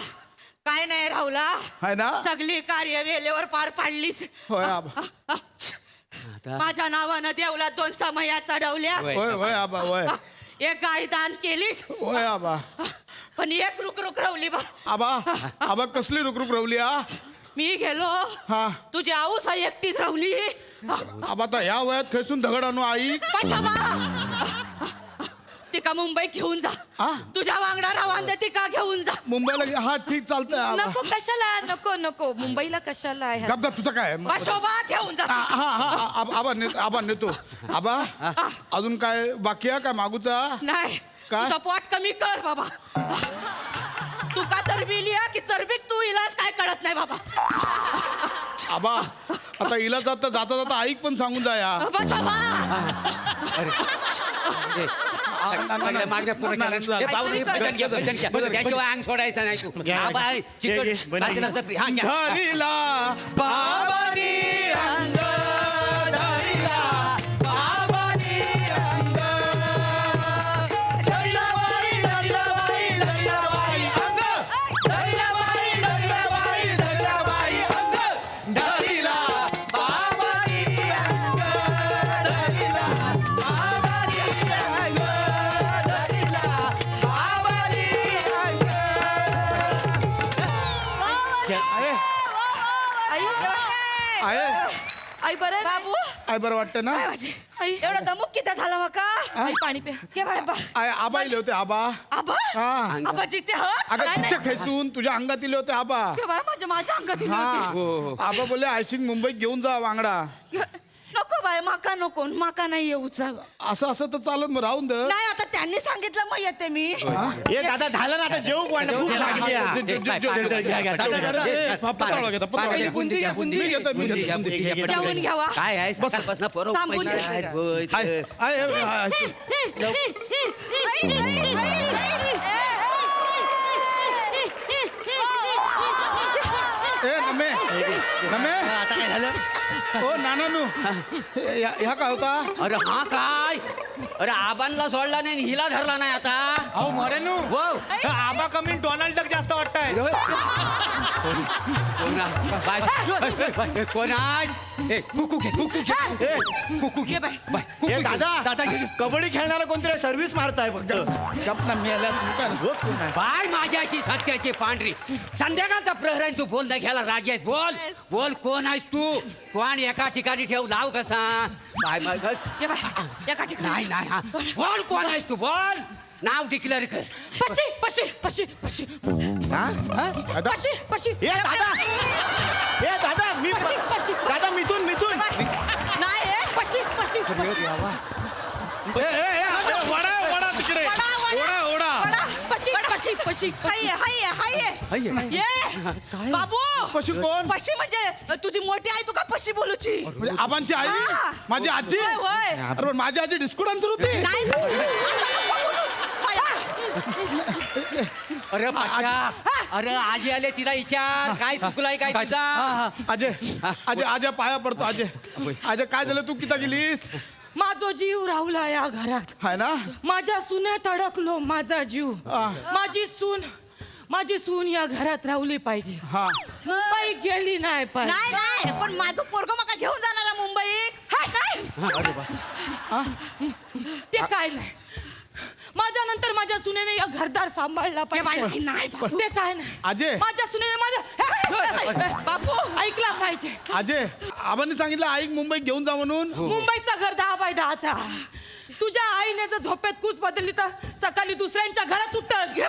काय नाही राहुला, आहे ना. सगळी कार्य वेळेवर पार पाडलीस. होय आबा. माझ्या नावानं देवला 2 समया चढवल्या, होय आबा होय. एक गाय दान केलीस, होय आबा. पण एक रुक रवली बा. आबा कसली रुकरुक रवली हा. मी गेलो हा तुझी आऊस आई एकटीच राहुली. आबा आता ह्या वयात खैसून दगड आणू आई. तिका मुंबई घेऊन जा. हा? तुझ्या वांगडा रावान दे तिका घेऊन जा. मुंबईला हा ठीक चालतंय आबा. नको कशाला नको मुंबईला कशाला आहे. गप तुझं काय. पशोबा घेऊन जा. हा आबा नेतो. आबा अजून काय बाकी आहे काय मागूचा. नाही काय? तुझं पोट कमी कर बाबा. तू का चरबी लिहा की चरबीक तू इलाज काय कळत नाही बाबा. आबा आता हिला जाता जाता आईक पण सांगून जा या. पशोबा. मागण्या पूर्ण केल्या. हे पाहून हे भजन घे. त्याशिवाय अंग सोडायचं नाही तू. आबा आहे, चिकट बाजूला जपरी. हा घ्या. धरिला बाबानी अंग धरिला बाबानी अंग. धरिला बाई धरिला बाई धरिला बाई अंग. धरिला बाई धरिला बाई धरिला बाई अंग. धरिला बाबानी अंग धरिला बाबानी अंग. धरिला बाबानी अंग. आहे आई बरं बाबू आई बरं वाटतं ना. आई एवढा दमुक किती झाला मका. आई पाणी पे घे बाय बा. आबा इले होते आबा. आबा हा आबा जिथे अगं जिथे खैसून तुझ्या अंगात इले होते आबा. माझ्या अंगात येते. हा आबा बोलले आयशिंग मुंबईत घेऊन जा वांगडा. नको बाय माका नको माका नाही येऊच. असं तर चालत मग राहून दे. नाही आता त्यांनी सांगितलं मग येते मी. हे दादा झालं ना आता जेवू कोण भूक लागली आहे. बुंदी घ्या, बुंदी. मी घेतो, मी घेतो, बुंदी घ्या, बुंदी बुंदी घ्या. जेवून घ्यावा. काय आहे सकाळपासून परत थांबून घ्या. ए नमे आता काय झालं. ओ नानानू ह्या काय होता. अरे हा काय. अरे आबांना सोडला नाही आणि हिला धरला नाही आता. अहो मरेनू आबा कमी डोनाल्ड डक जास्त वाटतंय. कोण आहे. कुकू घे, कुकू घे बाय. हे दादा कबड्डी खेळणारा कोणतरी सर्व्हिस मारताय फक्त. बाय माझ्याची सत्याची पांढरी संध्याकाळचा प्रहरान तू बोल नाही घ्यायला राजी आहेस. बोल कोण आहेस तू. कोण एका ठिकाणी ठेव लाव कसा. बाय एका ठिकाणी नाही हा. बोल कोण आहेस तू. बोल नाव डिक्लेअर कर. पशी दादा मी दादा मिथून नाही पशी वडा तिकडे ओढा पशी बाबू पशी कोण. पशी म्हणजे तुझी मोठी आई तुका पशी बोलूची. म्हणजे आबांची आई हा. माझी आजी. होय. अरे पण माझी आजी डिस्को डान्सर होती. नाही अरे पाशा, अरे आजी आले तिला विचार काय चुकलाय काय तुझा. अजय अजय अजय पाया पडतो अजय. अजय काय झालं, तू किती गेलीस? माझा जीव राहुला या घरात. हाय ना? माझ्या सुनेत अडकलो माझा जीव. माझी सून या घरात राहुली पाहिजे. हा. मुंबई गेली नाही पाहिजे. नाही नाही, पण माझं पोरगं मका घेऊन जाणार आहे मुंबईत. ते काय नाही. माझ्या नंतर माझ्या सुनेने या घरदार सांभाळला पाहिजे. नाही ते काय नाही. अजय माझ्या सुनेने माझ्या बापू ऐकला पाहिजे. अजय आबांनी सांगितलं आईक मुंबईत घेऊन जा म्हणून. मुंबईचा घर 10/10चा. तुझ्या आईने जर झोपेत कूस बदलली तर सकाळी दुसऱ्यांच्या घरात उठत.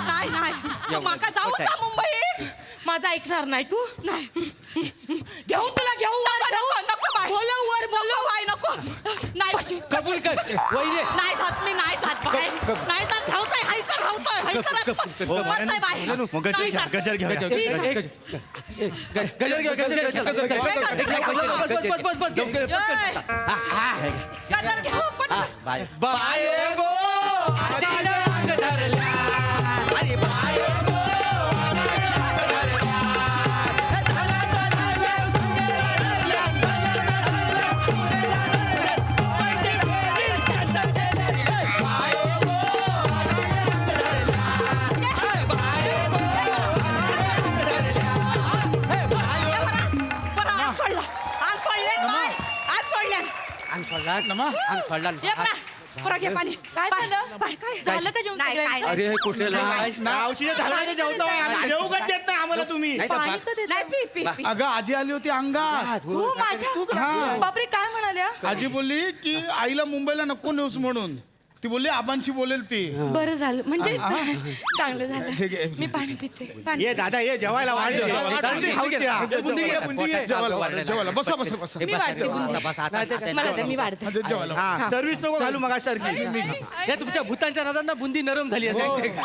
नाही नाही, माका जाऊ का मुंबईत? माझा ऐकणार नाही तू. नाही घेऊन तुला घेऊ नको बाय, बोलव वर नको बाय, नको. नाही कबूल कर वहिनी. नाही जात मी, नाही जात बाय. नाही जात, राहतोय हैसर, राहतोय हैसर. मरतोय बाय. मग गजर घ्या, गजर घ्या. गजर घ्या, गजर घ्या. बस बस गजर घेऊ पण बायगो आजीला अंग धरल्या. अरे बायगो अंग सोडला. पुरा घे पाणी. काय झालं? काय झालं का जेवण नाही, सगळ्यांचं? काय अरे कुठे औषध झालं जेवतो जेवू का देत नाही आम्हाला तुम्ही. पाणी का देता? नाही, पी पी पी. अगं आजी आली होती अंगात. हो माझ्या बापरे, काय म्हणाल्या? आजी बोलली की आईला मुंबईला नको नेऊस म्हणून. ती बोलली आबांशी बोलेल ती. बरं झालं म्हणजे चांगलं ठीक आहे. झालं. मी पाणी पिते. पाणी ये दादा ये जेवायला वाढ. जेवायला बसा बसा बसा. मी वाढते बुंदी. मला द्या, मी वाढते. जेवायला सर्विस नको घालू मग सारखी. या तुमच्या भूतांच्या नादांना बुंदी नरम झाली असेल.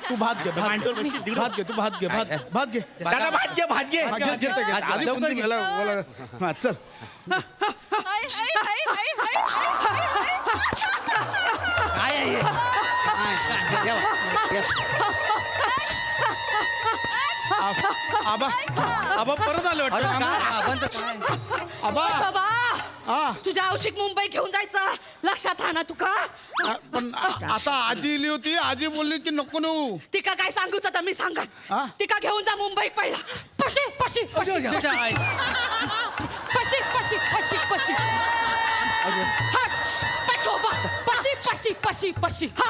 तू भात घे भात घे तू भात घे भात घे. दादा भात घे भात घे. आधी बुंदी घ्यायला बोला. हा चल. काय आहे हे? आबा आबा परत आलं वाटतं. आबा शोभा, हा तुझ्या औषध मुंबई घेऊन जायचं लक्षात हा ना तुका. पण आता आजी आली होती. आजी बोलली की नको नेऊ. तिका काय सांगूच आता मी सांगा. हा? तिका घेऊन जा मुंबईत पडला. पशी पशी पशी पशी पशी पशी पशी. हा पशोबा पशी पशी पशी पशी. हा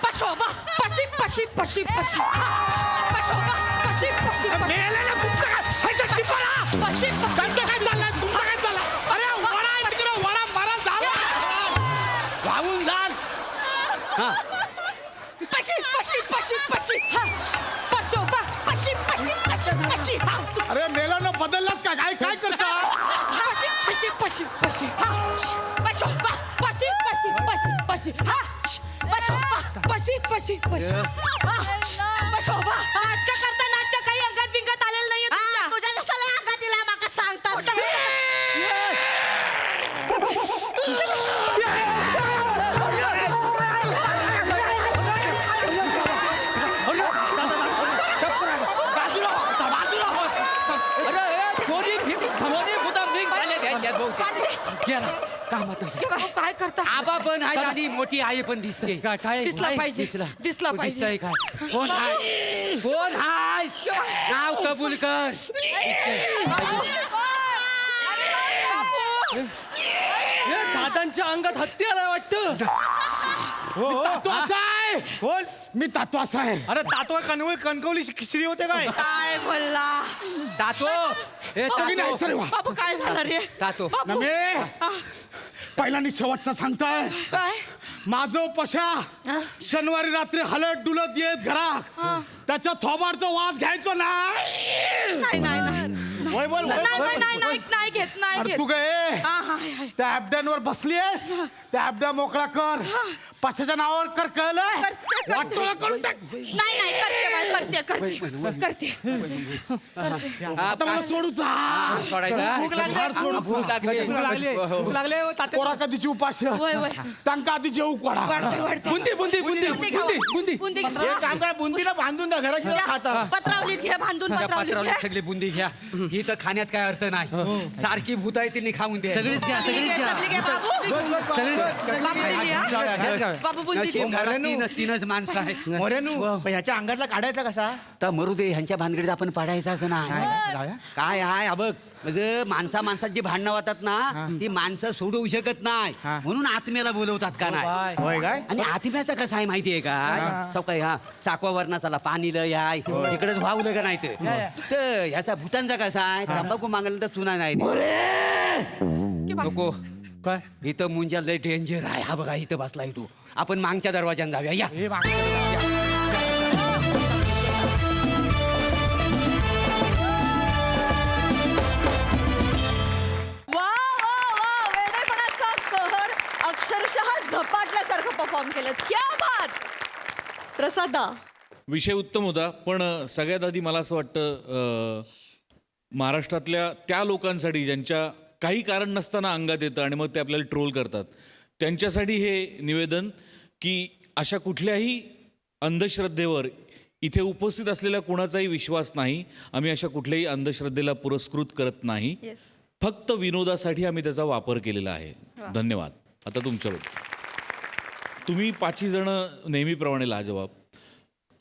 पशोबा पशी पशी पशी पशी. पशोबा पशी पशी पशी. पशी वाहून जाल. पशी पशी पशी पशी. हा पशोबा पशी पशी पशी पशी. हा अरे मेलानं बदललाच का काय काय करता. पशी पशी पशी पशी. हा पशोबा पशी पशी पशी पशी. हा पशोबा पशी पशी पशी. पशोबा नाटक करता नाटक काही अंगात बिंगात आलेलं नाहीये तुझ्या. तुझ्या जसं अंगात दिला माका सांगतास. काय करता? आबा पण आहे आणि मोठी आई पण दिसते. काय दिसला पाहिजे. दिसला पाहिजे. काय कोण हाय? कोण हाय? नाव कबूल कर. दादांच्या अंगात हत्यार आहे वाटतं. तातो असा आहे. कोण? मी तातो असा आहे. अरे तातो कणकवली श्री होते काय? काय बोलला तातो हे नाही, तातो सर वा. बाबू? काय झालं रे? तातो नमे पहिला आणि शेवटचा सांगताय. काय माझं पशा शनिवारी रात्री हलत डुलत येत घरात. त्याच्या थोबाडचा वास घ्यायचो नाही. नाही नाही नाही वय बोल वय नाही बोल. नाही नाही नाही नाही अरे घेत तू काय हा, हाय, हाय. त्या ऍबड्यांवर बसलीयस त्या ऍबड्या मोकळा कर पशाच्या नावावर कर कळलंय वाटोळा करून टाक नाही नाही करते बाई, करते आता मला सोडू जा. भूक लागली. भूक लागली. पोरा कधीची उपास त्यांका आधी जेऊ कोडा बुंदी बुंदी एक काम करा बुंदीला बांधून द्या घराची खाता पत्रावलीत घ्या बांधून पत्रावलीत पत्रावली घ्या. सगळी बुंदी घ्या ही तर खाण्यात काय अर्थ नाही सारखी भूत आहे तिने खाऊन द्या सगळीच घ्या सगळीच घ्या सगळी घ्या, बाबू. सगळीच बाबू बुंदी, हा? बाबू बुंदी नशीब घरात तीनच माणसं आहेत ह्याच्या अंगातला काढायचा कसा तर मरू दे ह्यांच्या भानगडीत आपण पाडायचं असं नाही काय आहे बघ म्हणजे माणसात जी भांडणं होतात ना ती माणसं सोडवू शकत नाही म्हणून आत्म्याला बोलवतात का नाही होय काय आणि आत्म्याचं कसं आहे माहितीये का सकाळी साकवा वर्णाचाला पाणी लय आहे इकडेच वावलं का नाही तर ह्याचा भूतांचा कसा आहे तंबाखू मागलं तर चुना नाही नको काय इथं मुंजा लय डेंजर आहे हा बघा इथं बसलाय तू आपण मागच्या दरवाज्यात जाऊया या वा वा वा वेडेपणाचा कहर अक्षरशः झपाटल्यासारखं परफॉर्म केलं क्या बात प्रसादा विषय उत्तम होता पण सगळ्यात आधी मला असं वाटतं महाराष्ट्रातल्या त्या लोकांसाठी ज्यांच्या काही कारण नसताना अंगात येतं आणि मग ते आपल्याला ट्रोल करतात त्यांच्यासाठी हे निवेदन की अशा कुठल्याही अंधश्रद्धेवर इथे उपस्थित असलेल्या कोणाचाही विश्वास नाही आम्ही अशा कुठल्याही अंधश्रद्धेला पुरस्कृत करत नाही फक्त विनोदासाठी आम्ही त्याचा वापर केलेला आहे धन्यवाद आता तुमच्याबद्दल तुम्ही 5 जण नेहमीप्रमाणे लाजवाब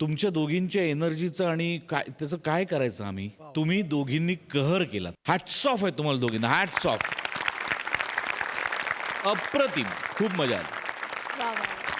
तुमच्या दोघींच्या एनर्जीचं आणि काय त्याचं काय करायचं आम्ही तुम्ही दोघींनी कहर केला हॅट्स ऑफ आहे तुम्हाला दोघींना हॅट्स ऑफ अप्रतिम खूप मजा आली वा वा